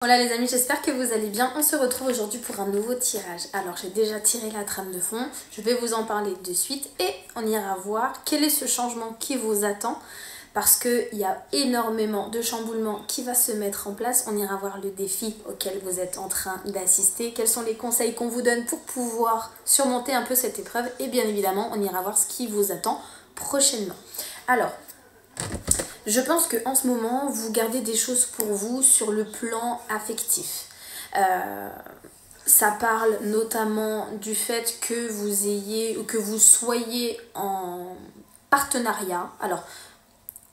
Voilà les amis, j'espère que vous allez bien. On se retrouve aujourd'hui pour un nouveau tirage. Alors j'ai déjà tiré la trame de fond, je vais vous en parler de suite et on ira voir quel est ce changement qui vous attend. Parce qu'il y a énormément de chamboulements qui va se mettre en place. On ira voir le défi auquel vous êtes en train d'assister. Quels sont les conseils qu'on vous donne pour pouvoir surmonter un peu cette épreuve. Et bien évidemment, on ira voir ce qui vous attend prochainement. Alors, je pense qu'en ce moment, vous gardez des choses pour vous sur le plan affectif. Ça parle notamment du fait que vous ayez ou que vous soyez en partenariat. Alors,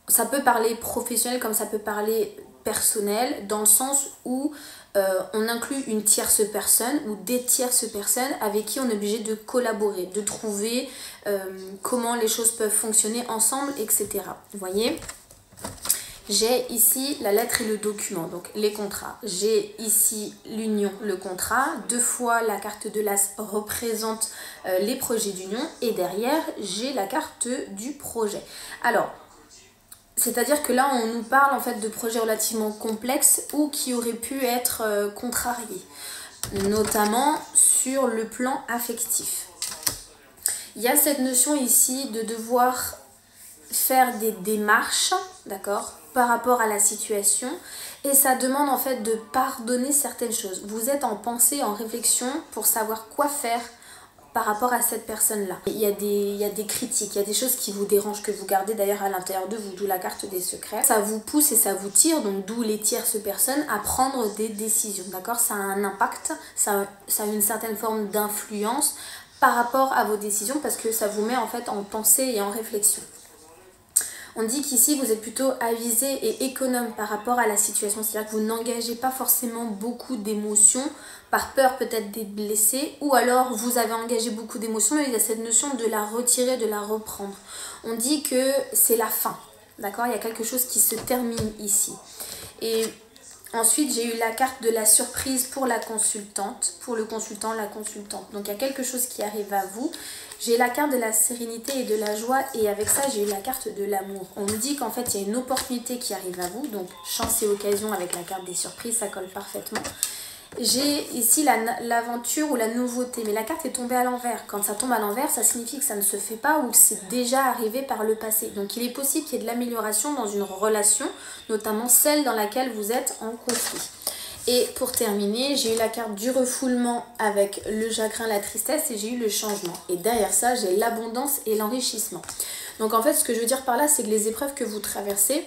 ça peut parler professionnel comme ça peut parler personnel, dans le sens où on inclut une tierce personne ou des tierces personnes avec qui on est obligé de collaborer, de trouver comment les choses peuvent fonctionner ensemble, etc. Vous voyez ? J'ai ici la lettre et le document, donc les contrats. J'ai ici l'union, le contrat. Deux fois la carte de l'As représente les projets d'union. Et derrière, j'ai la carte du projet. Alors, c'est-à-dire que là, on nous parle en fait de projets relativement complexes ou qui auraient pu être contrariés. Notamment sur le plan affectif. Il y a cette notion ici de devoir faire des démarches, d'accord, par rapport à la situation, et ça demande en fait de pardonner certaines choses. Vous êtes en pensée, en réflexion pour savoir quoi faire par rapport à cette personne-là. Il y a des critiques, il y a des choses qui vous dérangent, que vous gardez d'ailleurs à l'intérieur de vous, d'où la carte des secrets. Ça vous pousse et ça vous tire, donc d'où les tierces personnes, à prendre des décisions, d'accord. Ça a un impact, ça a une certaine forme d'influence par rapport à vos décisions, parce que ça vous met en fait en pensée et en réflexion. On dit qu'ici, vous êtes plutôt avisé et économe par rapport à la situation. C'est-à-dire que vous n'engagez pas forcément beaucoup d'émotions, par peur peut-être d'être blessé, ou alors vous avez engagé beaucoup d'émotions, mais il y a cette notion de la retirer, de la reprendre. On dit que c'est la fin, d'accord? Il y a quelque chose qui se termine ici. Et ensuite, j'ai eu la carte de la surprise pour la consultante, pour le consultant, la consultante. Donc, il y a quelque chose qui arrive à vous. J'ai la carte de la sérénité et de la joie, et avec ça, j'ai eu la carte de l'amour. On me dit qu'en fait, il y a une opportunité qui arrive à vous. Donc, chance et occasion avec la carte des surprises, ça colle parfaitement. J'ai ici l'aventure ou la nouveauté, mais la carte est tombée à l'envers. Quand ça tombe à l'envers, ça signifie que ça ne se fait pas ou que c'est déjà arrivé par le passé. Donc il est possible qu'il y ait de l'amélioration dans une relation, notamment celle dans laquelle vous êtes en conflit. Et pour terminer, j'ai eu la carte du refoulement avec le chagrin, la tristesse, et j'ai eu le changement. Et derrière ça, j'ai l'abondance et l'enrichissement. Donc en fait, ce que je veux dire par là, c'est que les épreuves que vous traversez,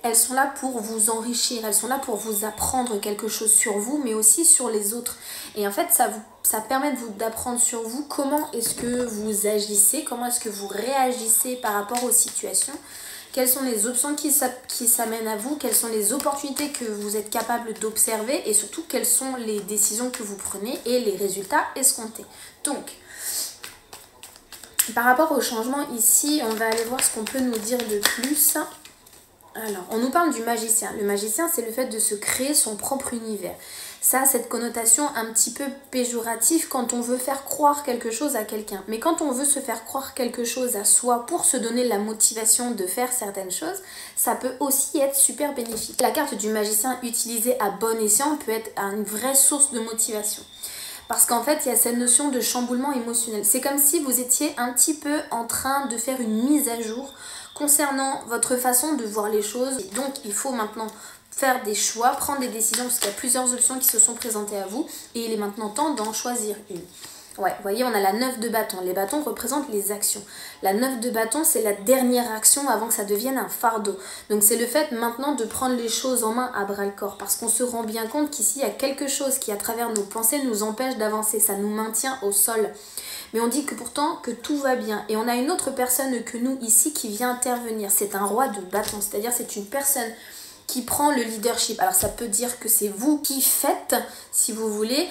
elles sont là pour vous enrichir, elles sont là pour vous apprendre quelque chose sur vous, mais aussi sur les autres. Et en fait, ça permet d'apprendre sur vous comment est-ce que vous agissez, comment est-ce que vous réagissez par rapport aux situations, quelles sont les options qui s'amènent à vous, quelles sont les opportunités que vous êtes capable d'observer, et surtout quelles sont les décisions que vous prenez et les résultats escomptés. Donc, par rapport au changement ici, on va aller voir ce qu'on peut nous dire de plus. Alors, on nous parle du magicien. Le magicien, c'est le fait de se créer son propre univers. Ça a cette connotation un petit peu péjorative quand on veut faire croire quelque chose à quelqu'un. Mais quand on veut se faire croire quelque chose à soi pour se donner la motivation de faire certaines choses, ça peut aussi être super bénéfique. La carte du magicien utilisée à bon escient peut être une vraie source de motivation. Parce qu'en fait, il y a cette notion de chamboulement émotionnel. C'est comme si vous étiez un petit peu en train de faire une mise à jour concernant votre façon de voir les choses. Et donc, il faut maintenant faire des choix, prendre des décisions, parce qu'il y a plusieurs options qui se sont présentées à vous. Et il est maintenant temps d'en choisir une. Ouais, vous voyez, on a la 9 de bâton. Les bâtons représentent les actions. La 9 de bâton, c'est la dernière action avant que ça devienne un fardeau. Donc c'est le fait maintenant de prendre les choses en main à bras-le-corps. Parce qu'on se rend bien compte qu'ici, il y a quelque chose qui, à travers nos pensées, nous empêche d'avancer. Ça nous maintient au sol. Mais on dit que pourtant que tout va bien. Et on a une autre personne que nous ici qui vient intervenir. C'est un roi de bâton. C'est-à-dire c'est une personne qui prend le leadership. Alors ça peut dire que c'est vous qui faites, si vous voulez,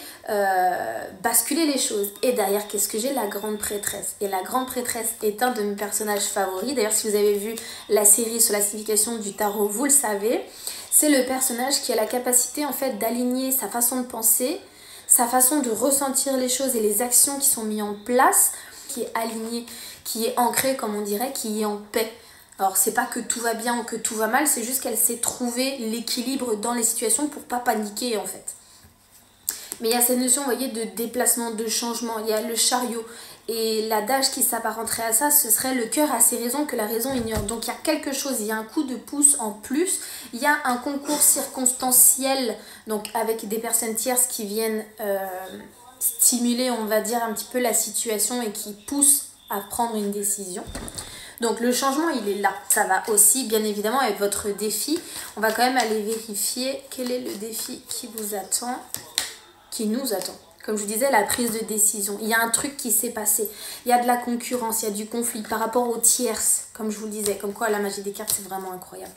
basculer les choses. Et derrière, qu'est-ce que j'ai? La grande prêtresse. Et la grande prêtresse est un de mes personnages favoris. D'ailleurs, si vous avez vu la série sur la signification du tarot, vous le savez. C'est le personnage qui a la capacité en fait d'aligner sa façon de penser, sa façon de ressentir les choses et les actions qui sont mises en place, qui est alignée, qui est ancrée, comme on dirait, qui est en paix Alors c'est pas que tout va bien ou que tout va mal, c'est juste qu'elle sait trouver l'équilibre dans les situations pour pas paniquer en fait. Mais il y a cette notion, vous voyez, de déplacement, de changement, il y a le chariot. Et l'adage qui s'apparenterait à ça, ce serait le cœur a ses raisons que la raison ignore. Donc il y a quelque chose, il y a un coup de pouce en plus, il y a un concours circonstanciel, donc avec des personnes tierces qui viennent stimuler, on va dire, un petit peu la situation et qui poussent à prendre une décision. Donc le changement il est là, ça va aussi bien évidemment avec votre défi. On va quand même aller vérifier quel est le défi qui vous attend, qui nous attend. Comme je vous disais, la prise de décision. Il y a un truc qui s'est passé. Il y a de la concurrence, il y a du conflit par rapport aux tierces, comme je vous le disais. Comme quoi la magie des cartes c'est vraiment incroyable.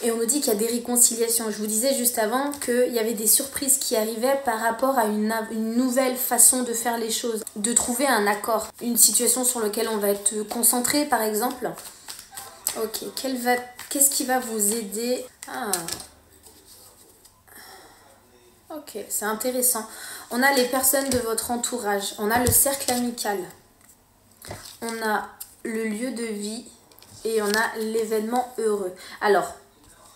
Et on nous dit qu'il y a des réconciliations. Je vous disais juste avant qu'il y avait des surprises qui arrivaient par rapport à une nouvelle façon de faire les choses. De trouver un accord. Une situation sur laquelle on va être concentré par exemple. Ok, qu'est-ce qui va vous aider? Ok, c'est intéressant. On a les personnes de votre entourage. On a le cercle amical. On a le lieu de vie. Et on a l'événement heureux. Alors,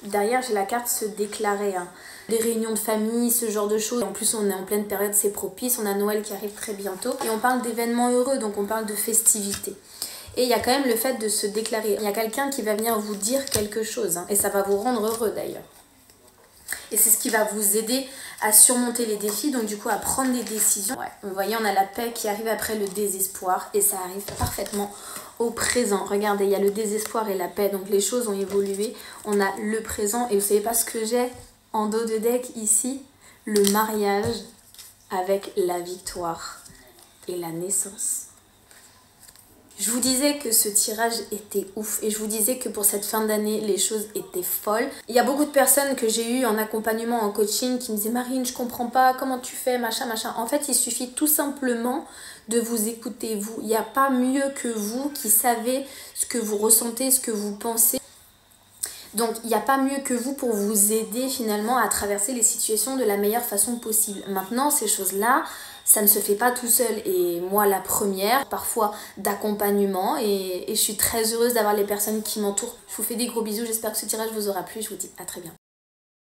derrière, j'ai la carte se déclarer. Des réunions de famille, ce genre de choses. En plus, on est en pleine période, c'est propice. On a Noël qui arrive très bientôt. Et on parle d'événements heureux, donc on parle de festivités. Et il y a quand même le fait de se déclarer. Il y a quelqu'un qui va venir vous dire quelque chose. Et ça va vous rendre heureux d'ailleurs. Et c'est ce qui va vous aider à surmonter les défis, donc du coup à prendre des décisions. Ouais. Vous voyez, on a la paix qui arrive après le désespoir et ça arrive parfaitement au présent. Regardez, il y a le désespoir et la paix, donc les choses ont évolué. On a le présent et vous savez pas ce que j'ai en dos de deck ici? Le mariage avec la victoire et la naissance. Je vous disais que ce tirage était ouf et je vous disais que pour cette fin d'année, les choses étaient folles. Il y a beaucoup de personnes que j'ai eues en accompagnement, en coaching qui me disaient « Marine, je comprends pas, comment tu fais, machin, machin ». En fait, il suffit tout simplement de vous écouter, vous. Il n'y a pas mieux que vous qui savez ce que vous ressentez, ce que vous pensez. Donc, il n'y a pas mieux que vous pour vous aider finalement à traverser les situations de la meilleure façon possible. Maintenant, ces choses-là, ça ne se fait pas tout seul. Et moi, la première, parfois d'accompagnement. Et je suis très heureuse d'avoir les personnes qui m'entourent. Je vous fais des gros bisous. J'espère que ce tirage vous aura plu. Je vous dis à très bientôt.